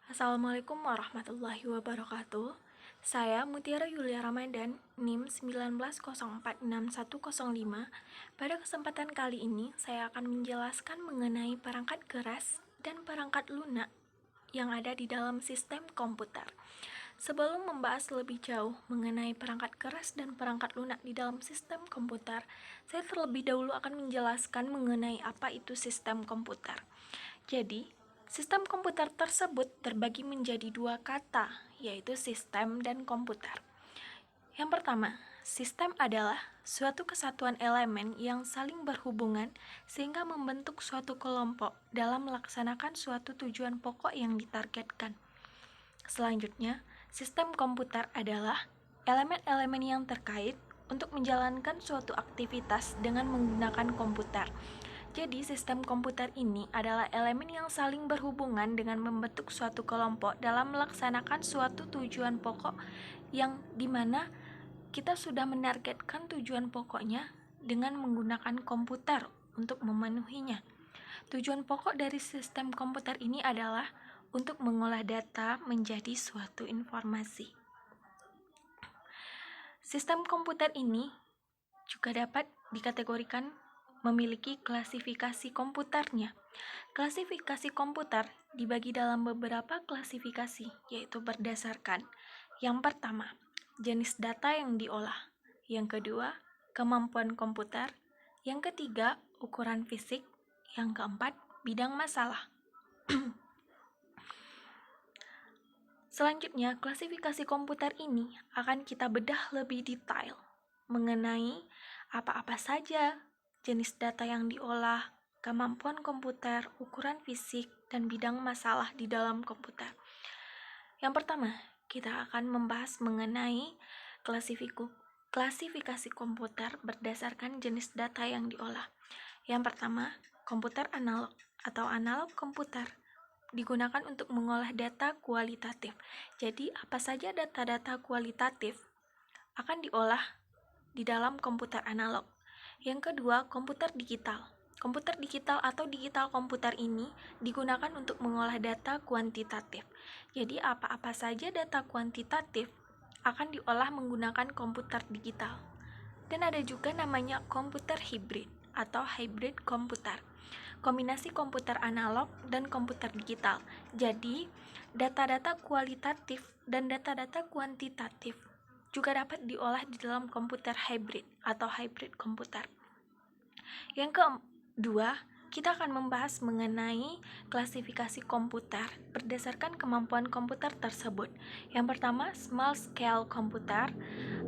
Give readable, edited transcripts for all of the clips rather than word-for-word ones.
Assalamualaikum warahmatullahi wabarakatuh. Saya Mutiara Yulia Ramadan, NIM 19046105. Pada kesempatan kali ini, saya akan menjelaskan mengenai perangkat keras dan perangkat lunak yang ada di dalam sistem komputer. Sebelum membahas lebih jauh mengenai perangkat keras dan perangkat lunak di dalam sistem komputer, saya terlebih dahulu akan menjelaskan mengenai apa itu sistem komputer. Jadi, sistem komputer tersebut terbagi menjadi dua kata, yaitu sistem dan komputer. Yang pertama, sistem adalah suatu kesatuan elemen yang saling berhubungan sehingga membentuk suatu kelompok dalam melaksanakan suatu tujuan pokok yang ditargetkan. Selanjutnya, sistem komputer adalah elemen-elemen yang terkait untuk menjalankan suatu aktivitas dengan menggunakan komputer. Jadi, sistem komputer ini adalah elemen yang saling berhubungan dengan membentuk suatu kelompok dalam melaksanakan suatu tujuan pokok yang dimana kita sudah menargetkan tujuan pokoknya dengan menggunakan komputer untuk memenuhinya. Tujuan pokok dari sistem komputer ini adalah untuk mengolah data menjadi suatu informasi. Sistem komputer ini juga dapat dikategorikan memiliki klasifikasi komputernya. Klasifikasi komputer dibagi dalam beberapa klasifikasi, yaitu berdasarkan yang pertama, jenis data yang diolah, yang kedua, kemampuan komputer, yang ketiga, ukuran fisik, yang keempat, bidang masalah. Selanjutnya, klasifikasi komputer ini akan kita bedah lebih detail mengenai apa-apa saja jenis data yang diolah, kemampuan komputer, ukuran fisik, dan bidang masalah di dalam komputer. Yang pertama, kita akan membahas mengenai klasifikasi komputer berdasarkan jenis data yang diolah. Yang pertama, komputer analog atau analog komputer digunakan untuk mengolah data kualitatif. Jadi, apa saja data-data kualitatif akan diolah di dalam komputer analog. Yang kedua, komputer digital. Komputer digital atau digital komputer ini digunakan untuk mengolah data kuantitatif. Jadi, apa-apa saja data kuantitatif akan diolah menggunakan komputer digital. Dan ada juga namanya komputer hibrid atau hybrid komputer. Kombinasi komputer analog dan komputer digital. Jadi, data-data kualitatif dan data-data kuantitatif juga dapat diolah di dalam komputer hybrid atau hybrid komputer. Yang kedua, kita akan membahas mengenai klasifikasi komputer berdasarkan kemampuan komputer tersebut. Yang pertama, small scale komputer,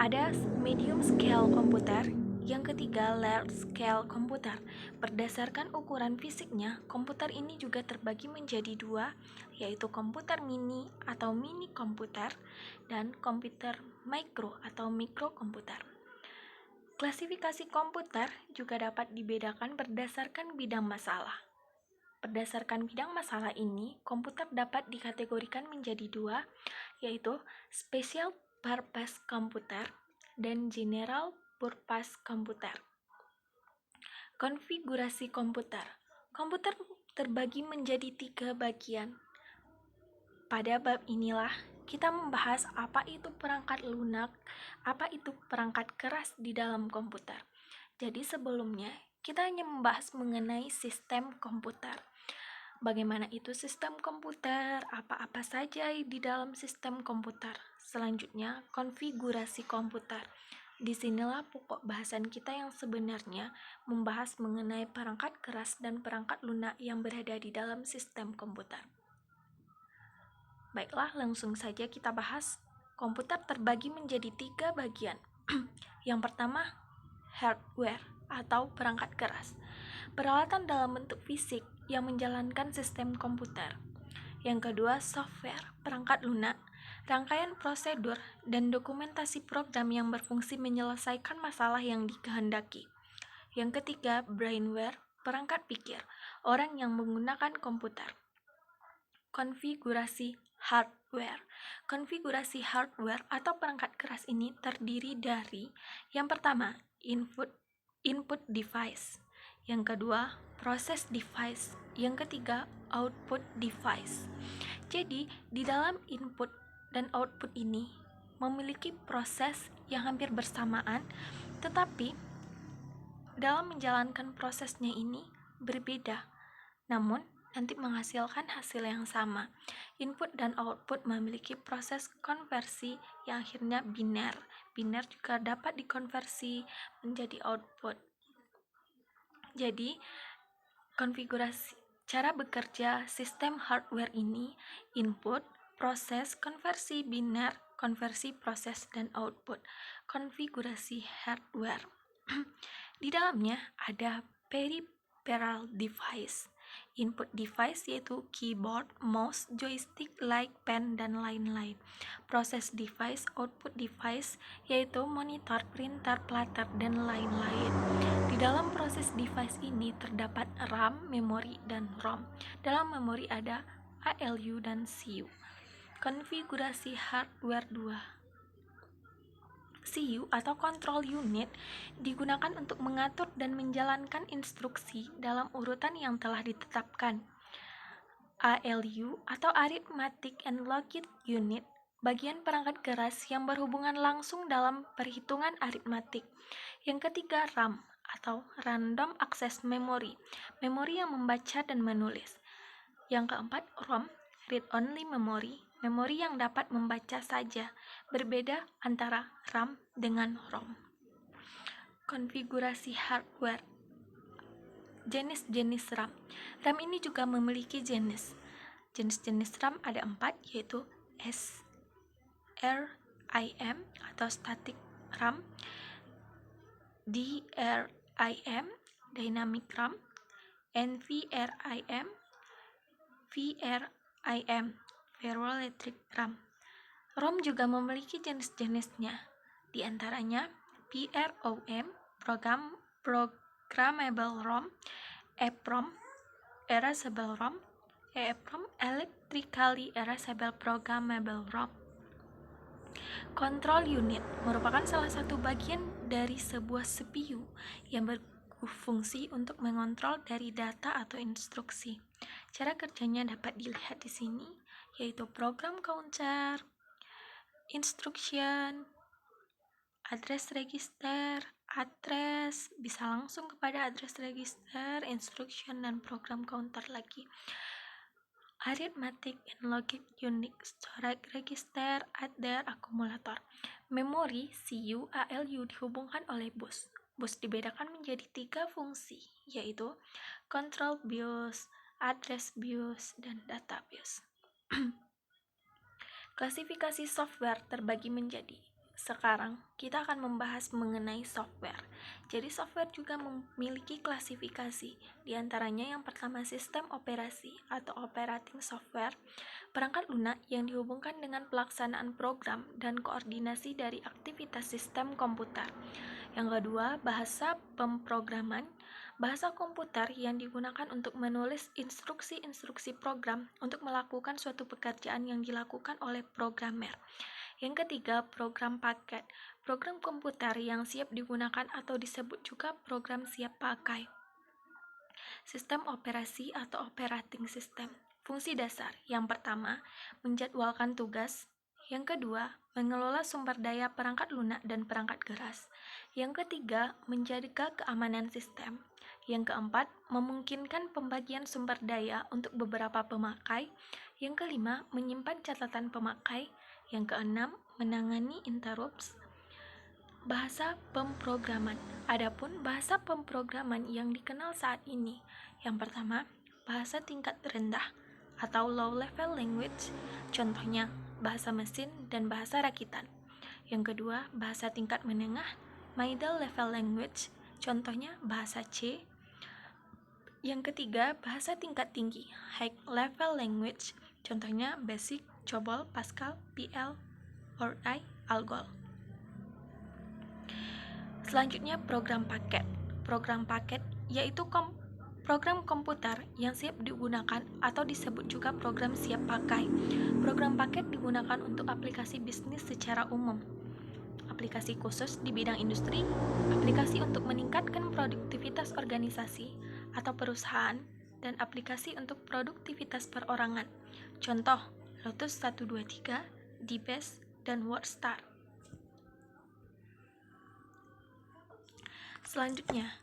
ada medium scale komputer, yang ketiga large scale komputer. Berdasarkan ukuran fisiknya, komputer ini juga terbagi menjadi dua, yaitu komputer mini atau mini komputer dan komputer mikro atau mikrokomputer. Klasifikasi komputer juga dapat dibedakan berdasarkan bidang masalah. Berdasarkan bidang masalah ini, komputer dapat dikategorikan menjadi dua, yaitu special purpose komputer dan general purpose komputer. Konfigurasi komputer. Komputer terbagi menjadi 3 bagian. Pada bab inilah kita membahas apa itu perangkat lunak, apa itu perangkat keras di dalam komputer. Jadi sebelumnya, kita hanya membahas mengenai sistem komputer. Bagaimana itu sistem komputer, apa-apa saja di dalam sistem komputer. Selanjutnya, konfigurasi komputer. Disinilah pokok bahasan kita yang sebenarnya membahas mengenai perangkat keras dan perangkat lunak yang berada di dalam sistem komputer. Baiklah, langsung saja kita bahas. Komputer terbagi menjadi 3 bagian. Yang pertama, hardware atau perangkat keras. Peralatan dalam bentuk fisik yang menjalankan sistem komputer. Yang kedua, software, perangkat lunak, rangkaian prosedur dan dokumentasi program yang berfungsi menyelesaikan masalah yang dikehendaki. Yang ketiga, brainware, perangkat pikir, orang yang menggunakan komputer. Konfigurasi hardware. Konfigurasi hardware atau perangkat keras ini terdiri dari yang pertama, input device. Yang kedua, proses device. Yang ketiga, output device. Jadi, di dalam input dan output ini memiliki proses yang hampir bersamaan, tetapi dalam menjalankan prosesnya ini berbeda, namun nanti menghasilkan hasil yang sama. Input dan output memiliki proses konversi yang akhirnya biner. Biner juga dapat dikonversi menjadi output. Jadi, konfigurasi cara bekerja sistem hardware ini input, proses, konversi biner, konversi proses, dan output. Konfigurasi hardware. Di dalamnya ada peripheral device. Input device yaitu keyboard, mouse, joystick, light, pen, dan lain-lain. Proses device, output device yaitu monitor, printer, plotter, dan lain-lain. Di dalam proses device ini terdapat RAM, memori, dan ROM. Dalam memori ada ALU dan CU. Konfigurasi hardware 2. CU atau control unit digunakan untuk mengatur dan menjalankan instruksi dalam urutan yang telah ditetapkan. ALU atau arithmetic and logic unit, bagian perangkat keras yang berhubungan langsung dalam perhitungan aritmatik. Yang ketiga, RAM atau random access memory, memori yang membaca dan menulis. Yang keempat, ROM, read only memory, memori yang dapat membaca saja. Berbeda antara RAM dengan ROM. Konfigurasi hardware. Jenis-jenis RAM. RAM ini juga memiliki jenis. Jenis-jenis RAM ada 4, yaitu SRIM atau static RAM, DRIM, dynamic RAM, NVRIM, VRIM, ferroelectric RAM. ROM juga memiliki jenis-jenisnya, di antaranya PROM, Programmable ROM, EPROM, Erasable ROM, EEPROM, Electrically Erasable Programmable ROM. Control unit merupakan salah satu bagian dari sebuah CPU yang berfungsi untuk mengontrol dari data atau instruksi. Cara kerjanya dapat dilihat di sini, yaitu program counter, instruction, address register, address, bisa langsung kepada address register, instruction, dan program counter lagi. Arithmetic and logic unit, storage register, adder, akumulator. Memori, CU, ALU dihubungkan oleh bus. Bus dibedakan menjadi 3 fungsi, yaitu control bus, address bus, dan data bus. Klasifikasi software terbagi menjadi. Sekarang kita akan membahas mengenai software. Jadi software juga memiliki klasifikasi. Di antaranya yang pertama sistem operasi atau operating software, perangkat lunak yang dihubungkan dengan pelaksanaan program dan koordinasi dari aktivitas sistem komputer. Yang kedua, bahasa pemrograman, bahasa komputer yang digunakan untuk menulis instruksi-instruksi program untuk melakukan suatu pekerjaan yang dilakukan oleh programmer. Yang ketiga, program paket, program komputer yang siap digunakan atau disebut juga program siap pakai. Sistem operasi atau operating system. Fungsi dasar, yang pertama, menjadwalkan tugas. Yang kedua, mengelola sumber daya perangkat lunak dan perangkat keras. Yang ketiga, menjaga keamanan sistem. Yang keempat, memungkinkan pembagian sumber daya untuk beberapa pemakai. Yang kelima, menyimpan catatan pemakai. Yang keenam, menangani interrupts. Bahasa pemrograman. Adapun bahasa pemrograman yang dikenal saat ini, yang pertama, bahasa tingkat rendah atau low level language, contohnya bahasa mesin dan bahasa rakitan. Yang kedua, bahasa tingkat menengah, middle level language, contohnya bahasa C. Yang ketiga, bahasa tingkat tinggi, high level language, contohnya basic, COBOL, Pascal, PL, ORI, ALGOL. Selanjutnya, program paket. Program paket yaitu program komputer yang siap digunakan atau disebut juga program siap pakai. Program paket digunakan untuk aplikasi bisnis secara umum, aplikasi khusus di bidang industri, aplikasi untuk meningkatkan produktivitas organisasi atau perusahaan, dan aplikasi untuk produktivitas perorangan. Contoh, Lotus 123, DBase, dan WordStar. Selanjutnya,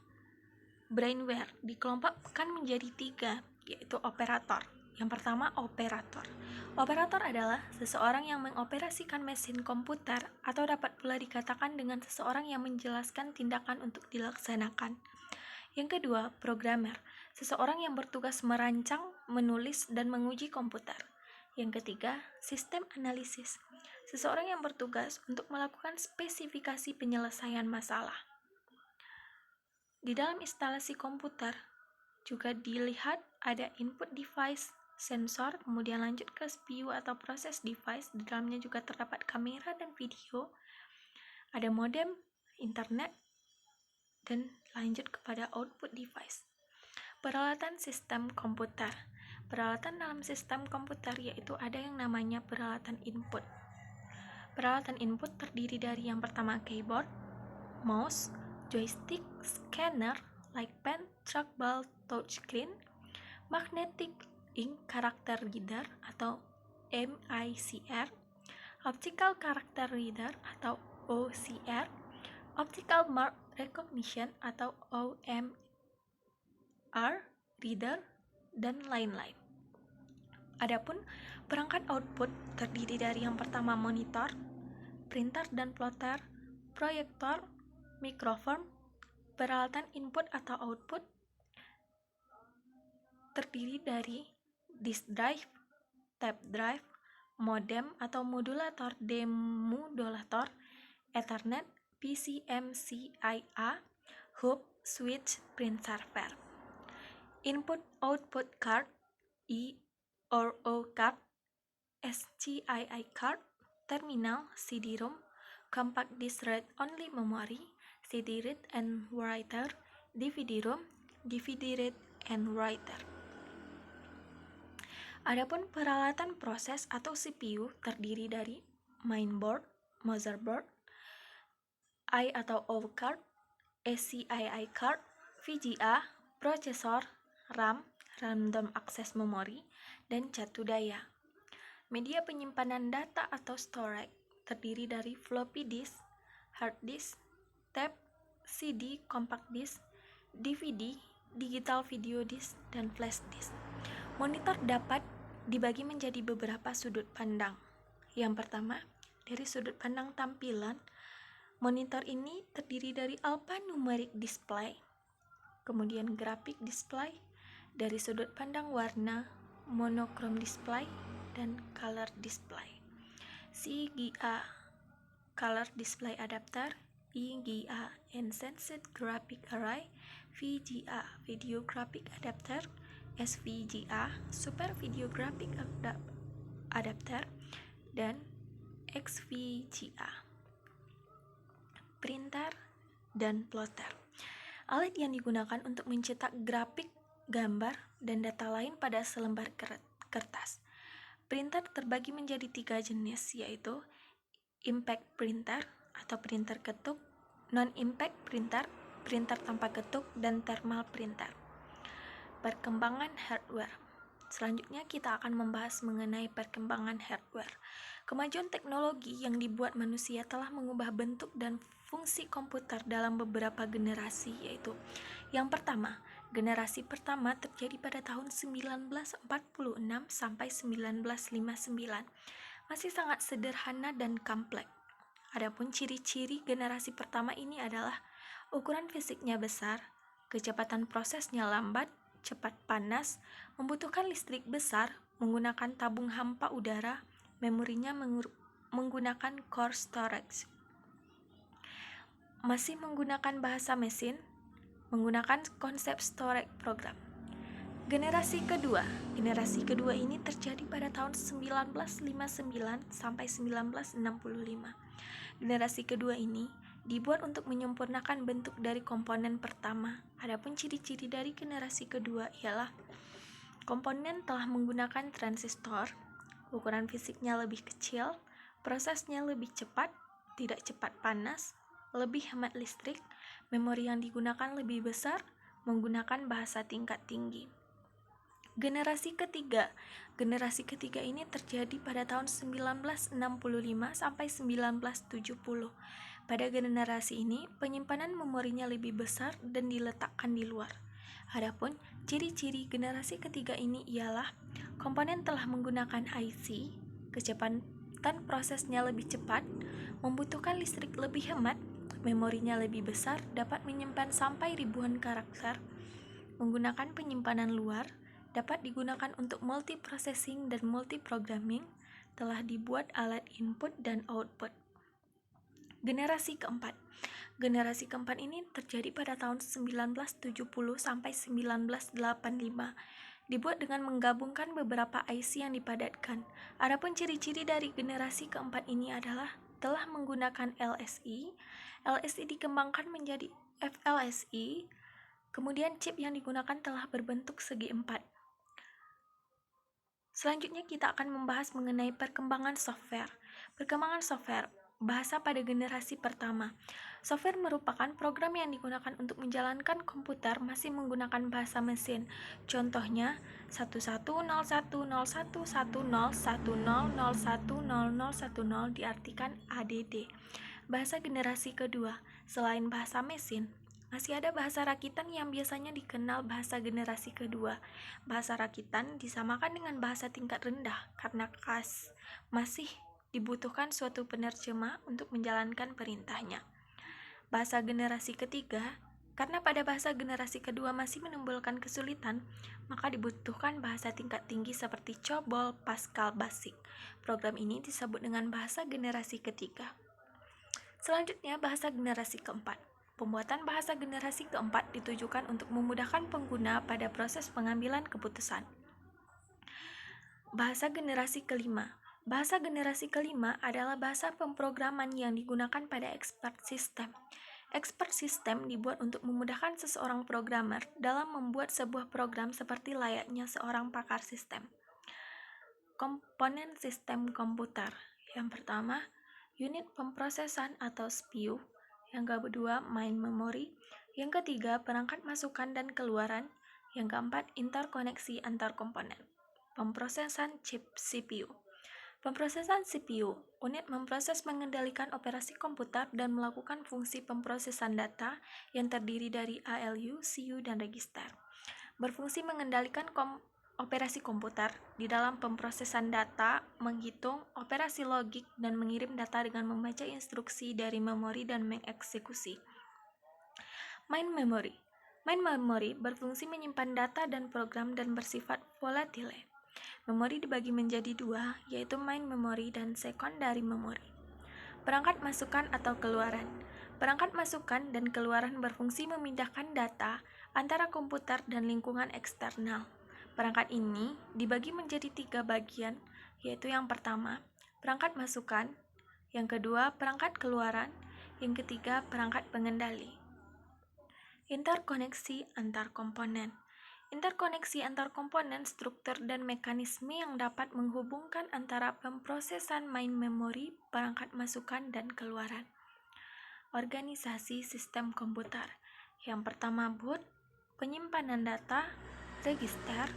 brainware dikelompokkan menjadi 3, yaitu operator. Yang pertama, operator. Operator adalah seseorang yang mengoperasikan mesin komputer, atau dapat pula dikatakan dengan seseorang yang menjelaskan tindakan untuk dilaksanakan. Yang kedua, programmer, seseorang yang bertugas merancang, menulis, dan menguji komputer. Yang ketiga, sistem analisis, seseorang yang bertugas untuk melakukan spesifikasi penyelesaian masalah. Di dalam instalasi komputer juga dilihat ada input device, sensor, kemudian lanjut ke CPU atau proses device. Di dalamnya juga terdapat kamera dan video, ada modem, internet, dan lanjut kepada output device. Peralatan sistem komputer. Peralatan dalam sistem komputer yaitu ada yang namanya peralatan input. Peralatan input terdiri dari yang pertama keyboard, mouse, joystick, scanner, like pen, trackball, touchscreen, magnetic ink character reader atau MICR, optical character reader atau OCR, optical mark recognition atau OMR reader, dan lain-lain. Adapun perangkat output terdiri dari yang pertama monitor, printer dan plotter, proyektor, mikrofon. Peralatan input atau output terdiri dari disk drive, tape drive, modem atau modulator demodulator, Ethernet, PCMCIA, hub, switch, print server. Input-output card, I/O card, SCII card, terminal, CD-ROM, compact disc read-only memory, CD read and writer, DVD-ROM, DVD read and writer. Adapun peralatan proses atau CPU terdiri dari mainboard, motherboard, I atau O card, SCII card, VGA, prosesor, RAM, random access memory, dan catu daya. Media penyimpanan data atau storage terdiri dari floppy disk, hard disk, tape, CD, compact disk, DVD, digital video disk, dan flash disk. Monitor dapat dibagi menjadi beberapa sudut pandang. Yang pertama, dari sudut pandang tampilan, monitor ini terdiri dari alphanumeric display, kemudian graphic display, dari sudut pandang warna, monochrome display, dan color display. CGA color display adapter, EGA Enhanced Graphic Array, VGA Video Graphic Adapter, SVGA Super Video Graphic Adapter, dan XVGA printer dan plotter. Alat yang digunakan untuk mencetak grafik, gambar, dan data lain pada selembar kertas. Printer terbagi menjadi 3 jenis, yaitu impact printer atau printer ketuk, non-impact printer, printer tanpa ketuk, dan thermal printer. Perkembangan hardware. Selanjutnya kita akan membahas mengenai perkembangan hardware. Kemajuan teknologi yang dibuat manusia telah mengubah bentuk dan fungsi komputer dalam beberapa generasi, yaitu yang pertama, generasi pertama terjadi pada tahun 1946 sampai 1959. Masih sangat sederhana dan kompleks. Adapun ciri-ciri generasi pertama ini adalah ukuran fisiknya besar, kecepatan prosesnya lambat, cepat panas, membutuhkan listrik besar, menggunakan tabung hampa udara, memorinya menggunakan core storage. Masih menggunakan bahasa mesin, menggunakan konsep storage program. Generasi kedua ini terjadi pada tahun 1959 sampai 1965. Generasi kedua ini dibuat untuk menyempurnakan bentuk dari komponen pertama. Adapun ciri-ciri dari generasi kedua ialah komponen telah menggunakan transistor, ukuran fisiknya lebih kecil, prosesnya lebih cepat, tidak cepat panas, lebih hemat listrik, memori yang digunakan lebih besar, menggunakan bahasa tingkat tinggi. Generasi ketiga. Generasi ketiga ini terjadi pada tahun 1965 sampai 1970. Pada generasi ini, penyimpanan memorinya lebih besar dan diletakkan di luar. Adapun ciri-ciri generasi ketiga ini ialah komponen telah menggunakan IC, kecepatan prosesnya lebih cepat, membutuhkan listrik lebih hemat, memorinya lebih besar, dapat menyimpan sampai ribuan karakter, menggunakan penyimpanan luar, dapat digunakan untuk multiprocessing dan multiprogramming, telah dibuat alat input dan output. Generasi keempat. Generasi keempat ini terjadi pada tahun 1970 sampai 1985. Dibuat dengan menggabungkan beberapa IC yang dipadatkan. Adapun ciri-ciri dari generasi keempat ini adalah telah menggunakan LSI. LSI dikembangkan menjadi FLSI. Kemudian chip yang digunakan telah berbentuk segi empat. Selanjutnya kita akan membahas mengenai perkembangan software. Perkembangan software, bahasa pada generasi pertama. Software merupakan program yang digunakan untuk menjalankan komputer masih menggunakan bahasa mesin. Contohnya 1101101010100010 diartikan ADD. Bahasa generasi kedua, selain bahasa mesin, masih ada bahasa rakitan yang biasanya dikenal bahasa generasi kedua. Bahasa rakitan disamakan dengan bahasa tingkat rendah karena masih dibutuhkan suatu penerjemah untuk menjalankan perintahnya. Bahasa generasi ketiga, karena pada bahasa generasi kedua masih menimbulkan kesulitan, maka dibutuhkan bahasa tingkat tinggi seperti COBOL, Pascal, BASIC. Program ini disebut dengan bahasa generasi ketiga. Selanjutnya, bahasa generasi keempat. Pembuatan bahasa generasi keempat ditujukan untuk memudahkan pengguna pada proses pengambilan keputusan. Bahasa generasi kelima. Bahasa generasi kelima adalah bahasa pemrograman yang digunakan pada expert system. Expert system dibuat untuk memudahkan seseorang programmer dalam membuat sebuah program seperti layaknya seorang pakar sistem. Komponen sistem komputer. Yang pertama, unit pemrosesan atau CPU. Yang kedua, main memory. Yang ketiga, perangkat masukan dan keluaran. Yang keempat, interkoneksi antar komponen. Pemrosesan chip CPU. Pemrosesan CPU, unit memproses mengendalikan operasi komputer dan melakukan fungsi pemrosesan data yang terdiri dari ALU, CU, dan register. Berfungsi mengendalikan operasi komputer di dalam pemrosesan data, menghitung operasi logik, dan mengirim data dengan membaca instruksi dari memori dan mengeksekusi. Main memory. Main memory berfungsi menyimpan data dan program dan bersifat volatile. Memori dibagi menjadi dua, yaitu main memory dan secondary memory. Perangkat masukan atau keluaran. Perangkat masukan dan keluaran berfungsi memindahkan data antara komputer dan lingkungan eksternal. Perangkat ini dibagi menjadi 3 bagian, yaitu yang pertama, perangkat masukan, yang kedua, perangkat keluaran, yang ketiga, perangkat pengendali. Interkoneksi antar komponen. Interkoneksi antar komponen struktur dan mekanisme yang dapat menghubungkan antara pemrosesan main memori, perangkat masukan, dan keluaran. Organisasi sistem komputer. Yang pertama, boot, penyimpanan data, register,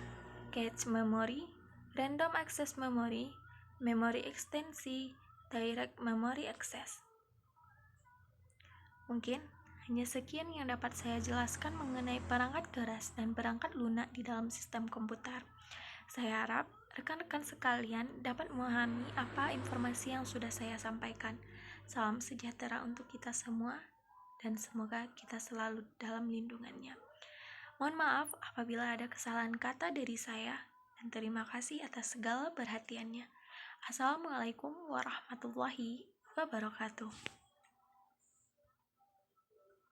cache memory, random access memory, memori ekstensi, direct memory access. Mungkin hanya sekian yang dapat saya jelaskan mengenai perangkat keras dan perangkat lunak di dalam sistem komputer. Saya harap rekan-rekan sekalian dapat memahami apa informasi yang sudah saya sampaikan. Salam sejahtera untuk kita semua, dan semoga kita selalu dalam lindungannya. Mohon maaf apabila ada kesalahan kata dari saya, dan terima kasih atas segala perhatiannya. Assalamualaikum warahmatullahi wabarakatuh.